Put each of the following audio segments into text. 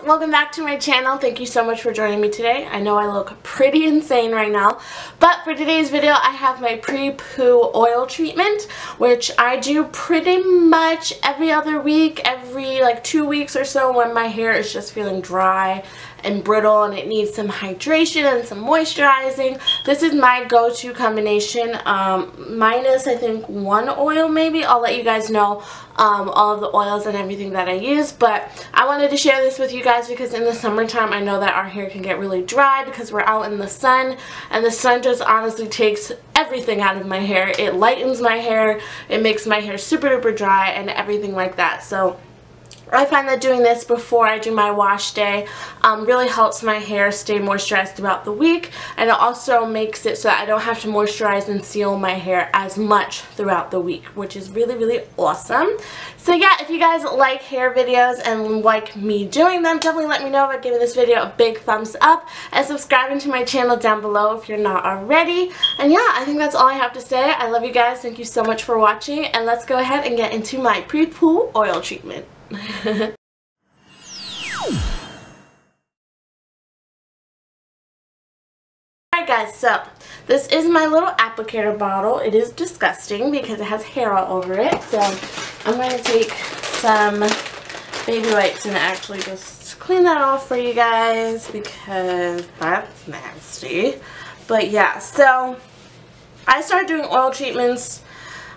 welcome back to my channel. Thank you so much for joining me today. I know I look pretty insane right now, but for today's video I have my pre-poo oil treatment, which I do pretty much every other week, every like 2 weeks or so when my hair is just feeling dry and brittle and it needs some hydration and some moisturizing. This is my go-to combination, minus I think one oil maybe. I'll let you guys know all of the oils and everything that I use, but I wanted to share this with you guys because in the summertime I know that our hair can get really dry because we're out in the sun, and the sun just honestly takes everything out of my hair. It lightens my hair, it makes my hair super duper dry and everything like that. So I find that doing this before I do my wash day really helps my hair stay moisturized throughout the week, and it also makes it so that I don't have to moisturize and seal my hair as much throughout the week, which is really, really awesome. So yeah, if you guys like hair videos and like me doing them, definitely let me know by giving this video a big thumbs up and subscribing to my channel down below if you're not already. And yeah, I think that's all I have to say. I love you guys. Thank you so much for watching, and let's go ahead and get into my pre-poo oil treatment. Alright guys, so this is my little applicator bottle. It is disgusting because it has hair all over it, so I'm going to take some baby wipes and actually just clean that off for you guys because that's nasty. But yeah, so I started doing oil treatments,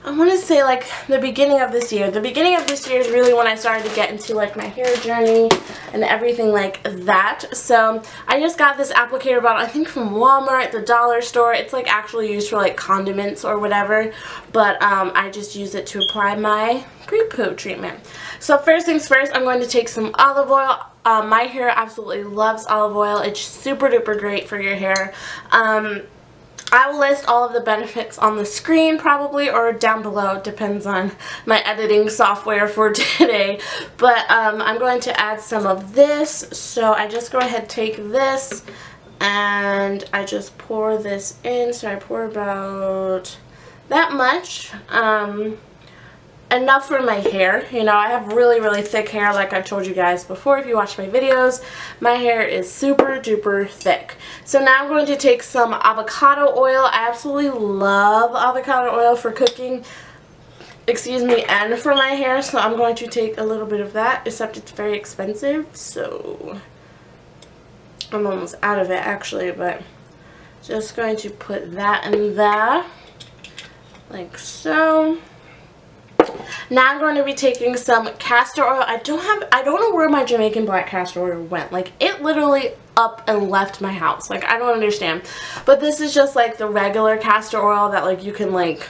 I want to say like the beginning of this year. The beginning of this year is really when I started to get into like my hair journey and everything like that. So I just got this applicator bottle, I think from Walmart, the dollar store. It's like actually used for like condiments or whatever, but I just use it to apply my pre-poo treatment. So first things first, I'm going to take some olive oil. My hair absolutely loves olive oil. It's super duper great for your hair. I will list all of the benefits on the screen probably, or down below, it depends on my editing software for today. But I'm going to add some of this, so I just go ahead and take this and I just pour this in. So I pour about that much. Enough for my hair. You know, I have really, really thick hair like I've told you guys before if you watch my videos. My hair is super duper thick. So now I'm going to take some avocado oil. I absolutely love avocado oil for cooking, excuse me, and for my hair. So I'm going to take a little bit of that, except it's very expensive. So I'm almost out of it actually, but just going to put that in there like so. Now I'm going to be taking some castor oil. I don't know where my Jamaican black castor oil went. Like, it literally up and left my house. Like, I don't understand. But this is just like the regular castor oil that like you can like,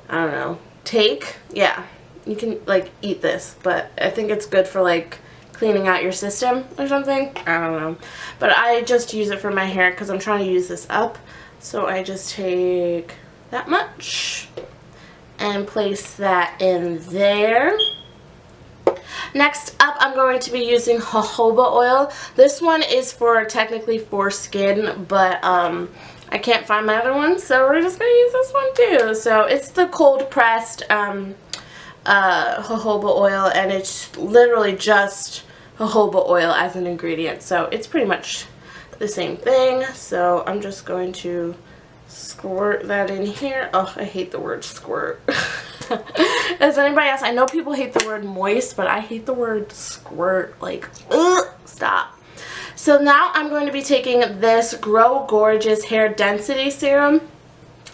I don't know, take. Yeah, you can like eat this, but I think it's good for like cleaning out your system or something. I don't know. But I just use it for my hair because I'm trying to use this up. So I just take that much and place that in there. Next up, I'm going to be using jojoba oil. This one is technically for skin, but I can't find my other one, so we're just going to use this one too. So it's the cold pressed jojoba oil, and it's literally just jojoba oil as an ingredient, so it's pretty much the same thing. So I'm just going to squirt that in here. Oh, I hate the word squirt. As anybody else, I know people hate the word moist, but I hate the word squirt. Like, ugh, stop. So now I'm going to be taking this Grow Gorgeous Hair Density Serum.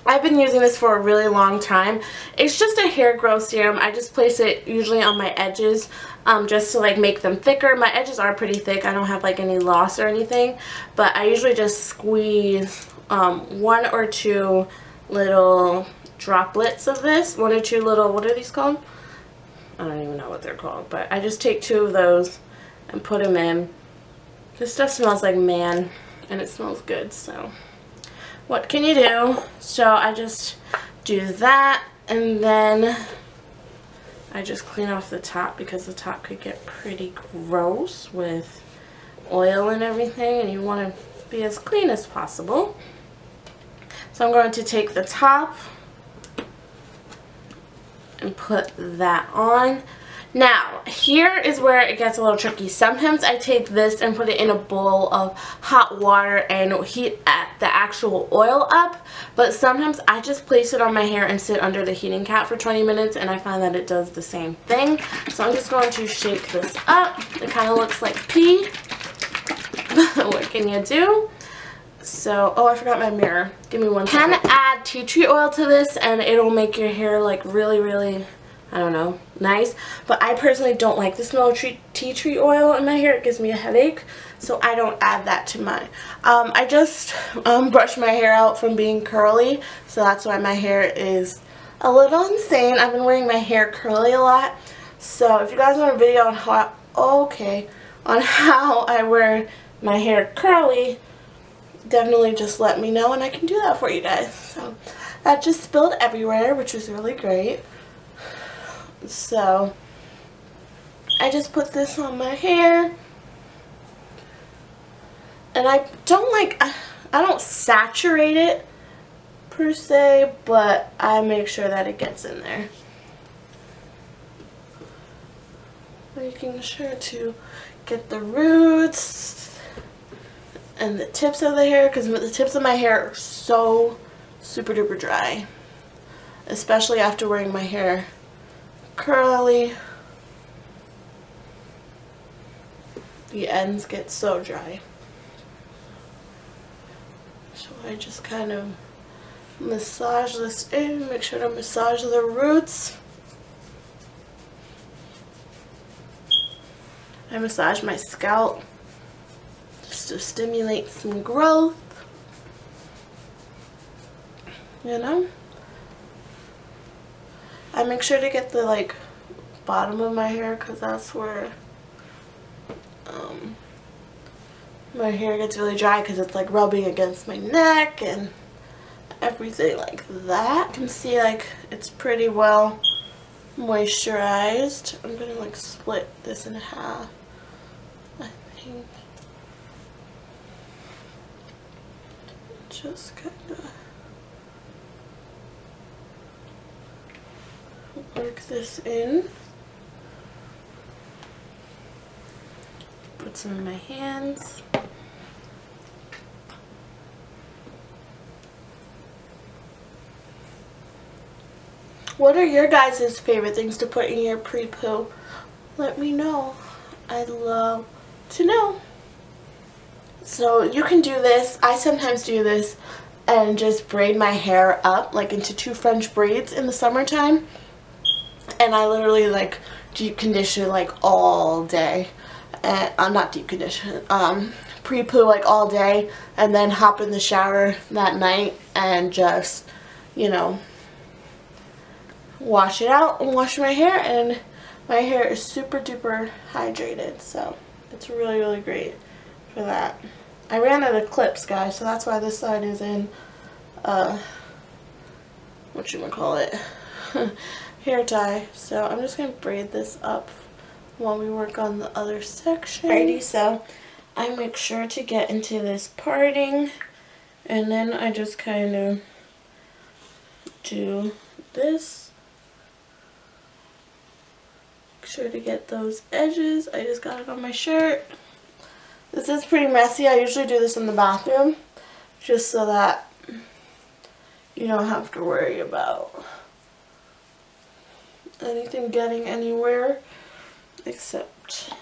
I've been using this for a really long time. It's just a hair growth serum. I just place it usually on my edges just to like make them thicker. My edges are pretty thick. I don't have like any loss or anything, but I usually just squeeze 1 or 2 little droplets of this. 1 or 2 little, what are these called? I don't even know what they're called, but I just take 2 of those and put them in. This stuff smells like man, and it smells good, so what can you do? So I just do that, and then I just clean off the top because the top could get pretty gross with oil and everything, and you want to be as clean as possible. So I'm going to take the top and put that on. Now, here is where it gets a little tricky. Sometimes I take this and put it in a bowl of hot water and heat the actual oil up, but sometimes I just place it on my hair and sit under the heating cap for 20 minutes, and I find that it does the same thing. So I'm just going to shake this up. It kind of looks like pee. What can you do? So, oh, I forgot my mirror. Give me one second. You can add tea tree oil to this, and it'll make your hair like really, really, I don't know, nice. But I personally don't like the smell of tea tree oil in my hair. It gives me a headache, so I don't add that to mine. I just brushed my hair out from being curly, so that's why my hair is a little insane. I've been wearing my hair curly a lot, so if you guys want a video on how, on how I wear my hair curly, definitely just let me know and I can do that for you guys. So that just spilled everywhere, which was really great. So I just put this on my hair, and I don't saturate it per se, but I make sure that it gets in there, making sure to get the roots and the tips of the hair, because the tips of my hair are so super duper dry, especially after wearing my hair curly. The ends get so dry. So I just kind of massage this in, make sure to massage the roots. I massage my scalp just to stimulate some growth, you know. I make sure to get the bottom of my hair, because that's where my hair gets really dry, because it's like rubbing against my neck and everything like that. You can see it's pretty well moisturized. I'm gonna split this in half, I think. Just kind of work this in. Put some in my hands. What are your guys' favorite things to put in your pre-poo? Let me know. I'd love to know. So you can do this. I sometimes do this and just braid my hair up into 2 French braids in the summertime. And I literally deep condition all day. And I'm not deep condition. Pre-poo all day, and then hop in the shower that night and just, you know, wash it out and wash my hair, and my hair is super duper hydrated. So it's really, really great for that. I ran out of clips, guys, so that's why this side is in whatchamacallit, hair tie. So I'm just going to braid this up while we work on the other section. Alrighty, so I make sure to get into this parting, and then I just kind of do this. Make sure to get those edges. I just got it on my shirt. This is pretty messy. I usually do this in the bathroom, just so that you don't have to worry about anything getting anywhere except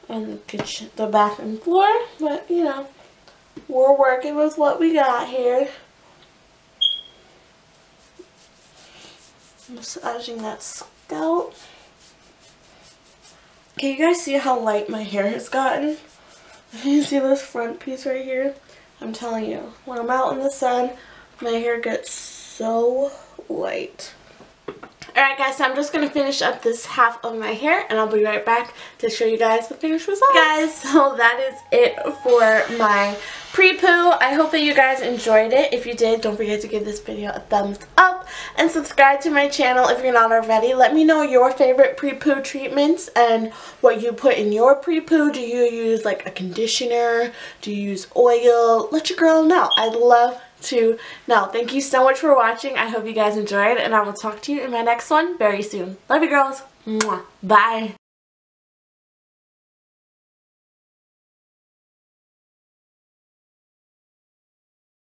on the kitchen, the bathroom floor. But you know, we're working with what we got here. Massaging that scalp. Can you guys see how light my hair has gotten? You see this front piece right here? I'm telling you, when I'm out in the sun, my hair gets so light. Alright guys, so I'm just going to finish up this half of my hair, and I'll be right back to show you guys the finished result. Guys, so that is it for my pre-poo. I hope that you guys enjoyed it. If you did, don't forget to give this video a thumbs up and subscribe to my channel if you're not already. Let me know your favorite pre-poo treatments and what you put in your pre-poo. Do you use a conditioner? Do you use oil? Let your girl know. I'd love to know. Thank you so much for watching. I hope you guys enjoyed, and I will talk to you in my next one very soon. Love you, girls. Mwah. Bye.